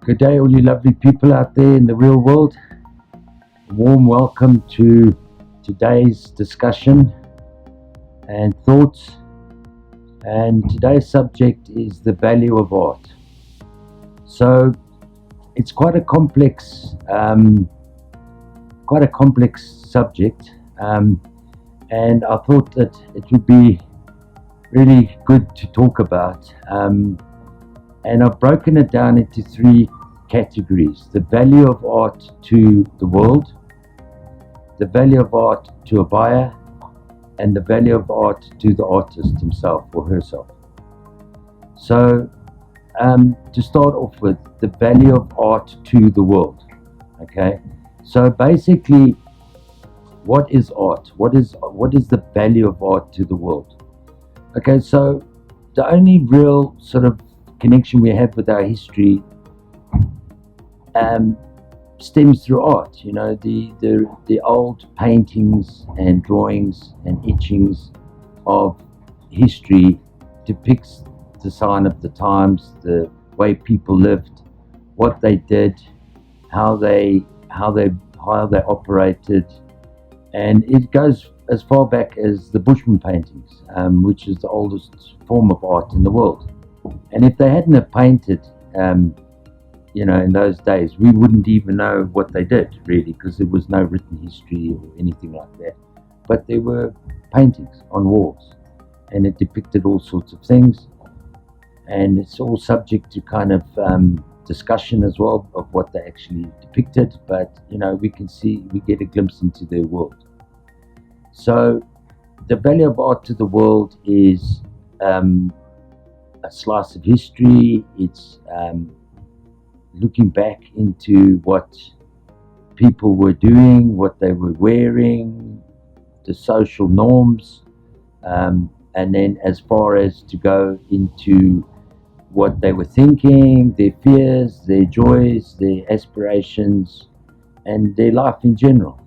Good day, all you lovely people out there in the real world. A warm welcome to today's discussion and thoughts. And today's subject is the value of art. So it's quite a complex subject, and I thought that it would be really good to talk about. And I've broken it down into three categories: the value of art to the world, the value of art to a buyer, and the value of art to the artist himself or herself. So, to start off with, the value of art to the world. Okay, so basically, what is art? What is the value of art to the world? Okay, so the only real sort of connection we have with our history stems through art. You know, the old paintings and drawings and etchings of history depicts the sign of the times, the way people lived, what they did, how they operated, and it goes as far back as the Bushman paintings, which is the oldest form of art in the world. And if they hadn't have painted, in those days, we wouldn't even know what they did, really, because there was no written history or anything like that. But there were paintings on walls, and it depicted all sorts of things. And it's all subject to kind of discussion as well of what they actually depicted. But, we get a glimpse into their world. So the value of art to the world is a slice of history. It's looking back into what people were doing, what they were wearing, the social norms, and then as far as to go into what they were thinking, their fears, their joys, their aspirations, and their life in general.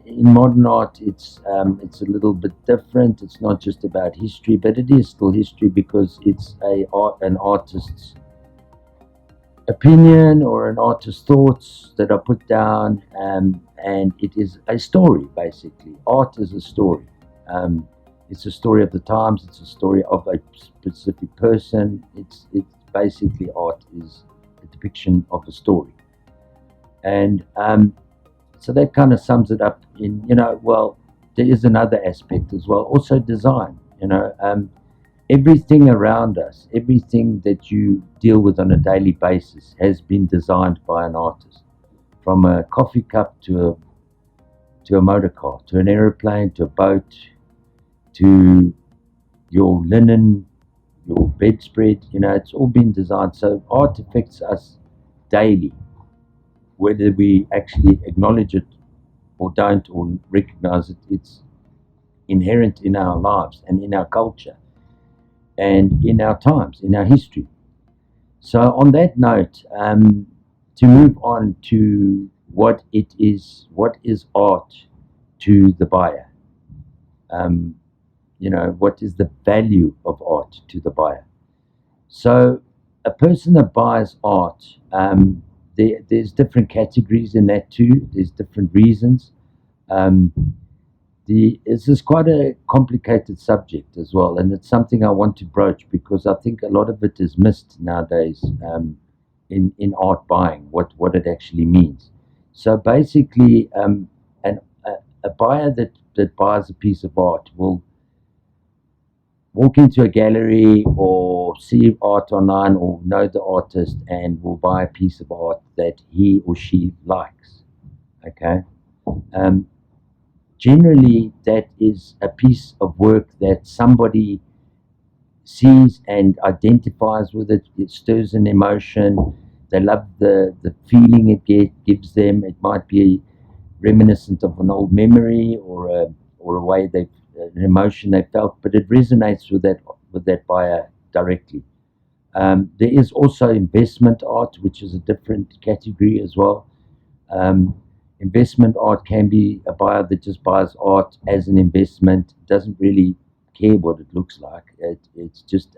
In modern art, it's a little bit different. It's not just about history, but it is still history because it's an artist's opinion or an artist's thoughts that are put down, and it is a story, basically. Art is a story. It's a story of the times. It's a story of a specific person. It's basically, art is a depiction of a story, and so that kind of sums it up in, there is another aspect as well, also design. Everything around us, everything that you deal with on a daily basis has been designed by an artist. From a coffee cup to a motor car, to an aeroplane, to a boat, to your linen, your bedspread, it's all been designed. So art affects us daily, whether we actually acknowledge it or don't, or recognize it. It's inherent in our lives and in our culture and in our times, in our history. So on that note, to move on to what is art to the buyer? What is the value of art to the buyer? So a person that buys art, there's different categories in that too. There's different reasons. This is quite a complicated subject as well, and it's something I want to broach because I think a lot of it is missed nowadays in art buying, what it actually means. So basically, a buyer that buys a piece of art will walk into a gallery or see art online or know the artist and will buy a piece of art that he or she likes. Okay. Generally, that is a piece of work that somebody sees and identifies with it. It stirs an emotion. They love the feeling it gives them. It might be reminiscent of an old memory or a way an emotion they felt, but it resonates with that buyer directly. There is also investment art, which is a different category as well. Investment art can be a buyer that just buys art as an investment, doesn't really care what it looks like. It's just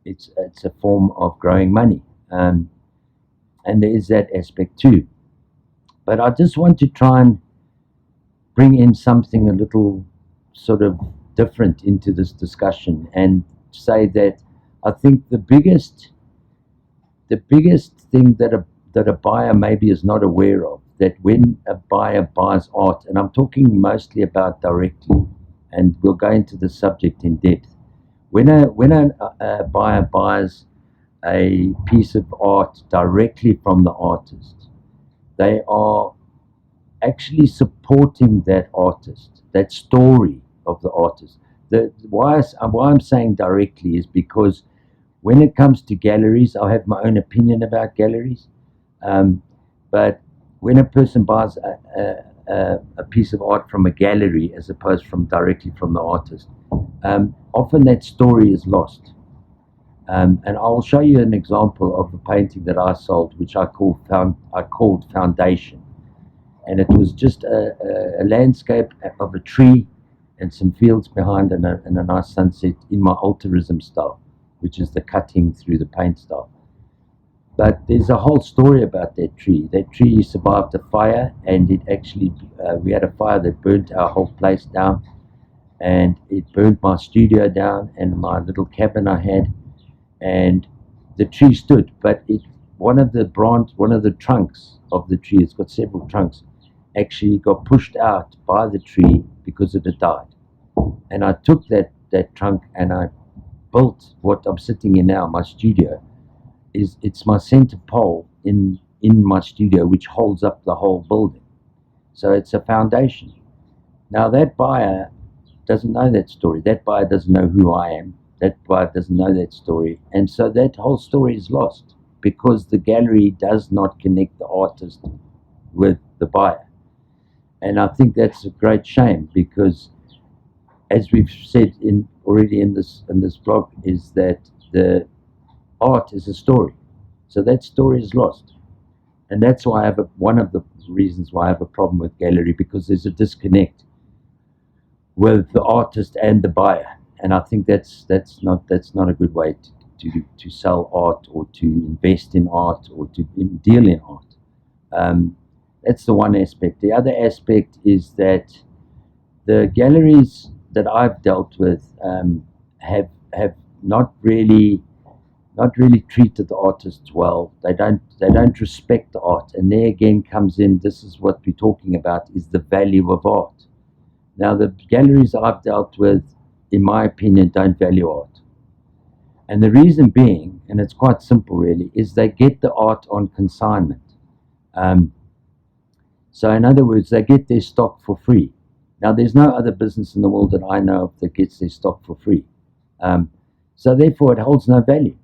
it's a form of growing money, and there is that aspect too. But I just want to try and bring in something a little sort of different into this discussion and say that I think the biggest thing that a buyer maybe is not aware of, that when a buyer buys art, and I'm talking mostly about directly, and we'll go into the subject in depth. When a buyer buys a piece of art directly from the artist, they are actually supporting that artist, that story of the artist. Why I'm saying directly is because when it comes to galleries, I have my own opinion about galleries, but when a person buys a piece of art from a gallery as opposed from directly from the artist, often that story is lost. And I'll show you an example of the painting that I sold, which I called Foundation. And it was just a landscape of a tree and some fields behind, and a nice sunset in my altruism style, which is the cutting through the paint style. But there's a whole story about that tree. That tree survived a fire, and it actually, we had a fire that burnt our whole place down, and it burnt my studio down and my little cabin I had, and the tree stood, but one of the trunks of the tree, it's got several trunks, actually got pushed out by the tree because it had died. And I took that trunk and I built what I'm sitting in now, my studio. It's my center pole in my studio, which holds up the whole building. So it's a foundation. Now that buyer doesn't know that story. That buyer doesn't know who I am. That buyer doesn't know that story. And so that whole story is lost because the gallery does not connect the artist with the buyer. And I think that's a great shame because, as we've said already in this blog, is that the art is a story. So that story is lost. And that's why one of the reasons why I have a problem with gallery, because there's a disconnect with the artist and the buyer. And I think that's not a good way to sell art or to invest in art or to deal in art. That's the one aspect. The other aspect is that the galleries that I've dealt with have not really treated the artists well. They don't respect the art, and there again comes in. This is what we're talking about: is the value of art. Now, the galleries I've dealt with, in my opinion, don't value art, and the reason being, and it's quite simple really, is they get the art on consignment. So in other words, they get their stock for free. Now, there's no other business in the world that I know of that gets their stock for free. So therefore, it holds no value.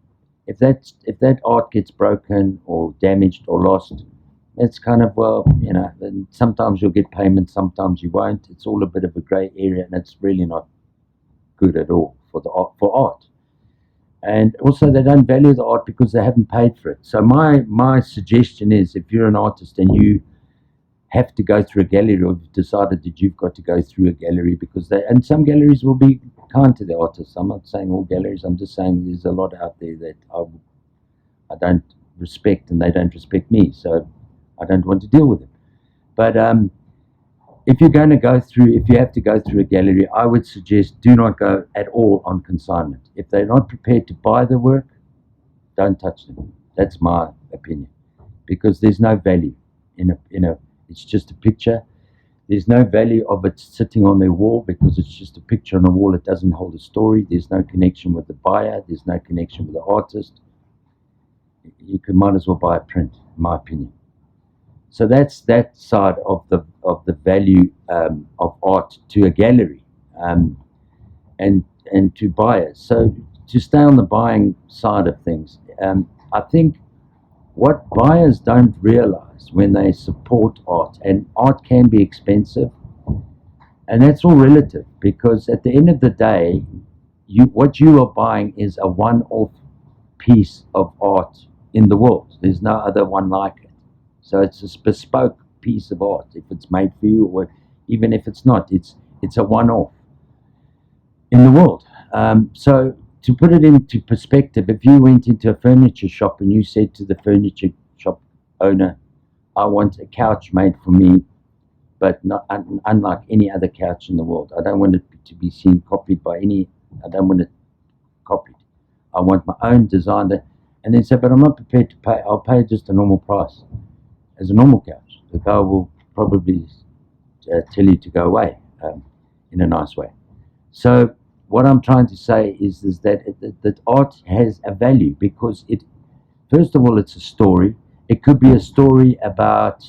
If that art gets broken or damaged or lost, it's kind of, well, and sometimes you'll get payment, sometimes you won't. It's all a bit of a grey area, and it's really not good at all for art. And also, they don't value the art because they haven't paid for it. So my suggestion is, if you're an artist and you have to go through a gallery, or you've decided that you've got to go through a gallery, because and some galleries will be kind to the artists. I'm not saying all galleries. I'm just saying there's a lot out there that I don't respect, and they don't respect me. So I don't want to deal with it. But if you have to go through a gallery, I would suggest do not go at all on consignment. If they're not prepared to buy the work, don't touch them. That's my opinion, because there's no value in a. It's just a picture. There's no value of it sitting on their wall because it's just a picture on a wall. It doesn't hold a story. There's no connection with the buyer. There's no connection with the artist. You might as well buy a print, in my opinion. So that's that side of the value of art to a gallery, and to buyers. So to stay on the buying side of things, I think what buyers don't realize when they support art, and art can be expensive, and that's all relative, because at the end of the day, what you are buying is a one-off piece of art in the world. There's no other one like it. So it's a bespoke piece of art. If it's made for you, or even if it's not, it's a one-off. in the world. So to put it into perspective, if you went into a furniture shop and you said to the furniture shop owner, I want a couch made for me, but not unlike any other couch in the world. I don't want it to be seen copied by any. I don't want it copied. I want my own design. And then say, but I'm not prepared to pay. I'll pay just a normal price as a normal couch. The guy will probably tell you to go away in a nice way. So what I'm trying to say is that art has a value because first of all, it's a story. It could be a story about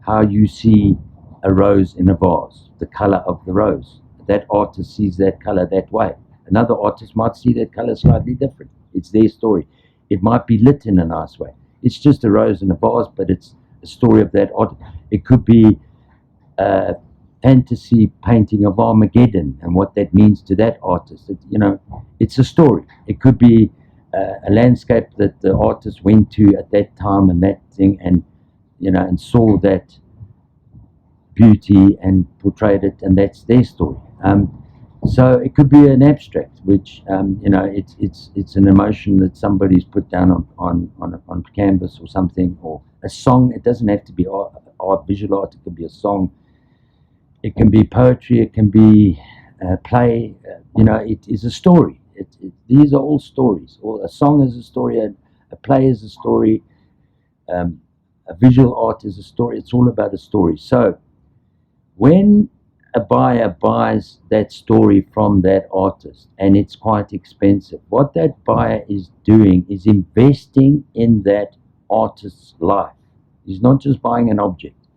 how you see a rose in a vase, the color of the rose. That artist sees that color that way. Another artist might see that color slightly different. It's their story. It might be lit in a nice way. It's just a rose in a vase, but it's a story of that art. It could be a fantasy painting of Armageddon and what that means to that artist. It's a story. It could be a landscape that the artist went to at that time and that thing, and saw that beauty and portrayed it, and that's their story. So it could be an abstract, which it's an emotion that somebody's put down on canvas or something, or a song. It doesn't have to be art, visual art. It can be a song. It can be poetry. It can be play. It is a story. These are all stories. Or a song is a story. A play is a story. A visual art is a story. It's all about a story. So when a buyer buys that story from that artist and it's quite expensive, what that buyer is doing is investing in that artist's life. He's not just buying an object.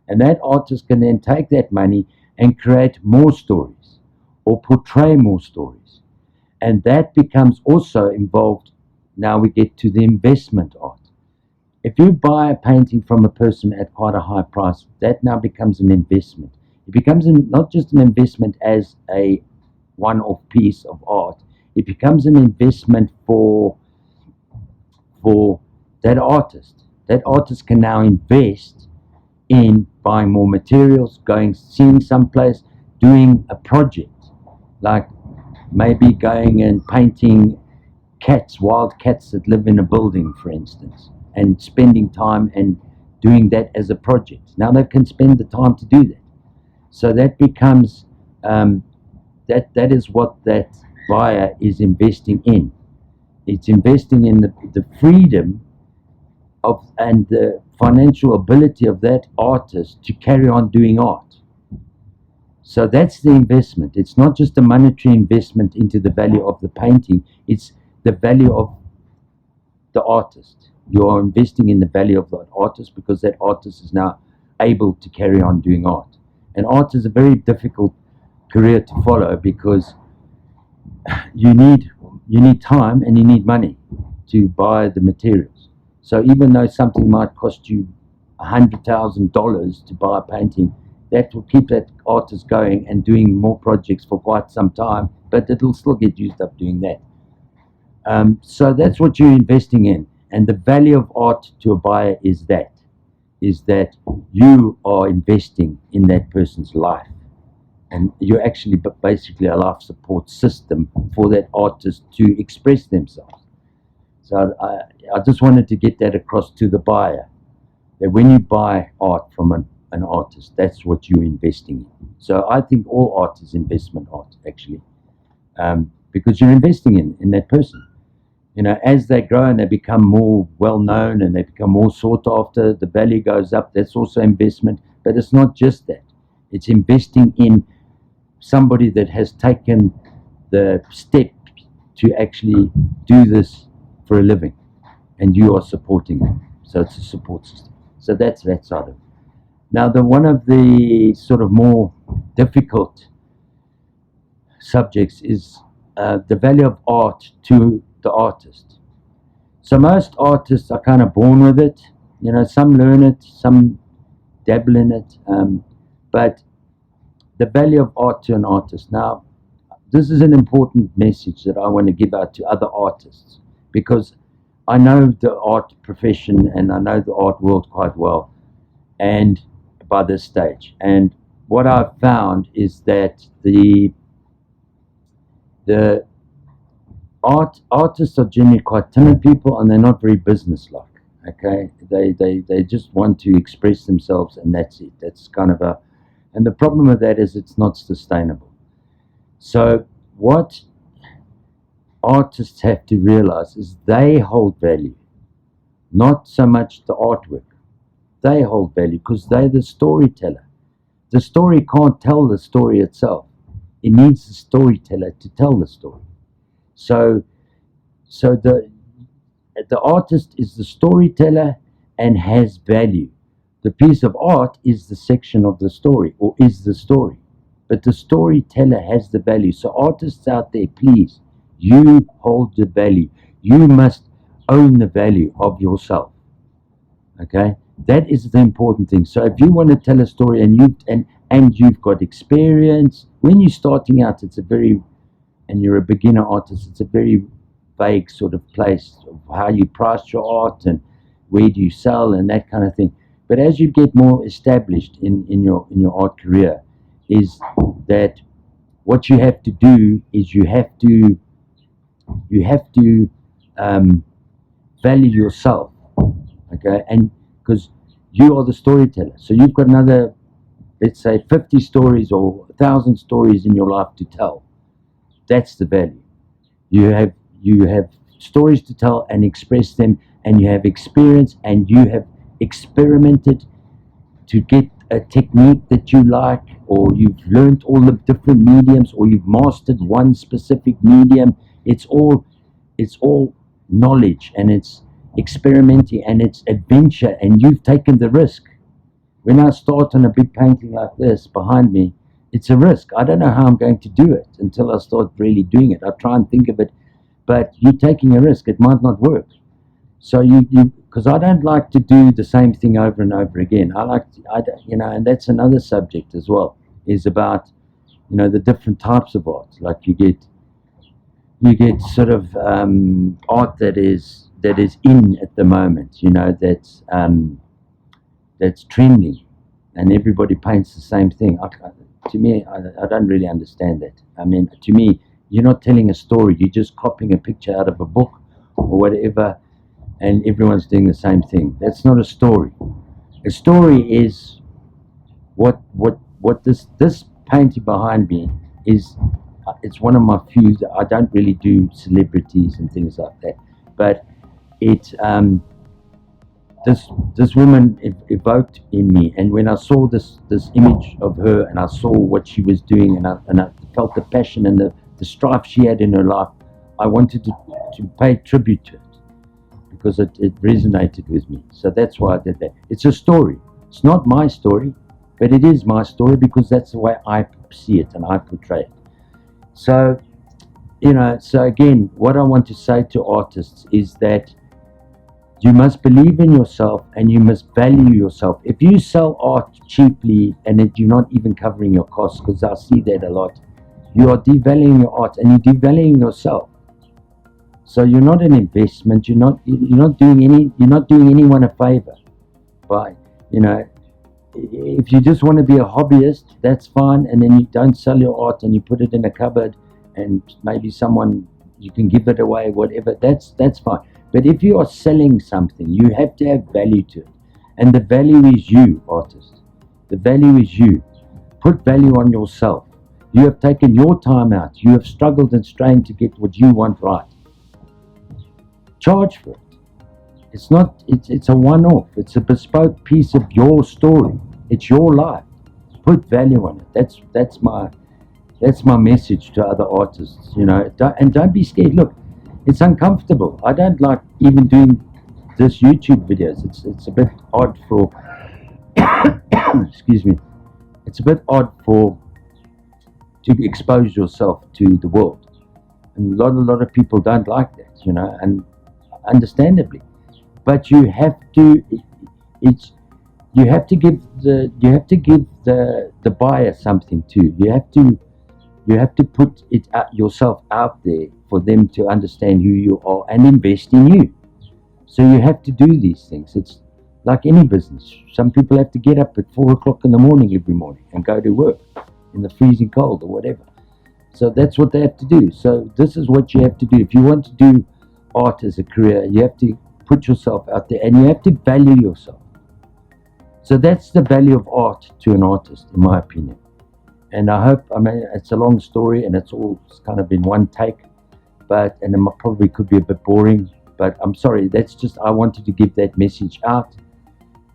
And that artist can then take that money and create more stories or portray more stories. And that becomes also involved. Now we get to the investment art. If you buy a painting from a person at quite a high price, that now becomes an investment. It becomes not just an investment as a one-off piece of art. It becomes an investment for that artist. That artist can now invest in buying more materials, seeing someplace, doing a project, like maybe going and painting wild cats that live in a building, for instance, and spending time and doing that as a project. Now they can spend the time to do that. So that becomes, that is what that buyer is investing in. It's investing in the freedom and the financial ability of that artist to carry on doing art. So that's the investment. It's not just a monetary investment into the value of the painting, it's the value of the artist. You are investing in the value of that artist because that artist is now able to carry on doing art. And art is a very difficult career to follow because you need time and you need money to buy the materials. So even though something might cost you $100,000 to buy a painting, that will keep that artist going and doing more projects for quite some time, but it'll still get used up doing that. So that's what you're investing in. And the value of art to a buyer is that you are investing in that person's life. And you're actually basically a life support system for that artist to express themselves. So I just wanted to get that across to the buyer, that when you buy art from an artist, that's what you're investing in. So I think all art is investment art, actually, because you're investing in that person. As they grow and they become more well-known and they become more sought after, the value goes up. That's also investment. But it's not just that. It's investing in somebody that has taken the step to actually do this for a living, and you are supporting them. So it's a support system. So that's that side of it. Now, one of the sort of more difficult subjects is the value of art to the artist. So most artists are kind of born with it. Some learn it, some dabble in it, but the value of art to an artist. Now, this is an important message that I want to give out to other artists, because I know the art profession and I know the art world quite well, and by this stage. And what I've found is that The artists are generally quite timid people, and they're not very businesslike. Okay, they just want to express themselves, and that's it. That's kind of a, and the problem with that is it's not sustainable. So what artists have to realize is they hold value, not so much the artwork. They hold value because they're the storyteller. The story can't tell the story itself. It needs the storyteller to tell the story. So, so the artist is the storyteller and has value. The piece of art is the section of the story, or is the story. But the storyteller has the value. So artists out there, please, you hold the value. You must own the value of yourself. Okay? That is the important thing. So if you want to tell a story and you've got experience, when you're starting out, and you're a beginner artist, it's a very vague sort of place of how you price your art and where do you sell and that kind of thing. But as you get more established in your art career, is that what you have to do is you have to value yourself, okay? And because you are the storyteller, so you've got another, let's say, 50 stories or 1,000 stories in your life to tell. That's the value. You have stories to tell and express them, and you have experience, and you have experimented to get a technique that you like, or you've learned all the different mediums, or you've mastered one specific medium. It's all knowledge, and it's experimenting, and it's adventure, and you've taken the risk. When I start on a big painting like this behind me, it's a risk. I don't know how I'm going to do it until I start really doing it. I try and think of it, but you're taking a risk. It might not work. So because I don't like to do the same thing over and over again. And that's another subject as well, is about, the different types of art. Like you get sort of art that is in at the moment, that's trending, and everybody paints the same thing. To me, I don't really understand that. I mean, to me, you're not telling a story. You're just copying a picture out of a book or whatever, and everyone's doing the same thing. That's not a story. A story is what this painting behind me is. It's one of my few. I don't really do celebrities and things like that, but it this woman evoked in me, and when I saw this image of her, and I saw what she was doing, and I felt the passion and the strife she had in her life, I wanted to pay tribute to it because it resonated with me. So that's why I did that. It's a story. It's not my story, but it is my story because that's the way I see it and I portray it. So, so again, what I want to say to artists is that you must believe in yourself and you must value yourself. If you sell art cheaply and you're not even covering your costs, because I see that a lot, you are devaluing your art and you're devaluing yourself. So you're not an investment. You're not doing anyone a favor by, if you just want to be a hobbyist, that's fine, and then you don't sell your art and you put it in a cupboard and maybe you can give it away, whatever, that's fine. But if you are selling something, you have to have value to it. And the value is you, artist. The value is you. Put value on yourself. You have taken your time out. You have struggled and strained to get what you want right. Charge for it. It's a one-off. It's a bespoke piece of your story. It's your life. Put value on it. That's my message to other artists. And don't be scared. Look, it's uncomfortable. I don't like even doing this YouTube videos. It's a bit odd for excuse me. It's a bit odd to expose yourself to the world, and a lot of people don't like that. And understandably. But you have to give the buyer something too. You have to put it yourself out there for them to understand who you are and invest in you. So you have to do these things. It's like any business. Some people have to get up at 4 o'clock in the morning every morning and go to work in the freezing cold or whatever. So that's what they have to do. So this is what you have to do. If you want to do art as a career, you have to put yourself out there and you have to value yourself. So that's the value of art to an artist, in my opinion. And I hope, I mean, it's a long story and it's all kind of in one take, and it probably could be a bit boring, but I'm sorry, that's just, I wanted to give that message out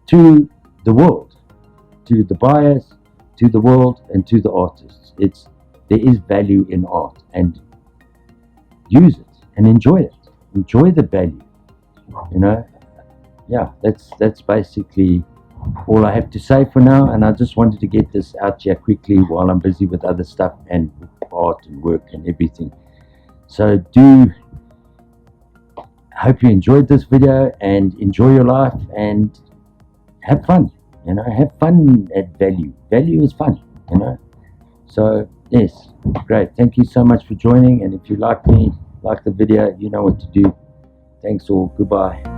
to the world, to the buyers, to the world, and to the artists. There is value in art, and use it and enjoy it. Enjoy the value. Yeah, that's basically all I have to say for now. And I just wanted to get this out here quickly while I'm busy with other stuff and art and work and everything. So hope you enjoyed this video and enjoy your life and have fun. Have fun at value. Value is fun. So yes, great. Thank you so much for joining. And if you like me, like the video, you know what to do. Thanks all. Goodbye.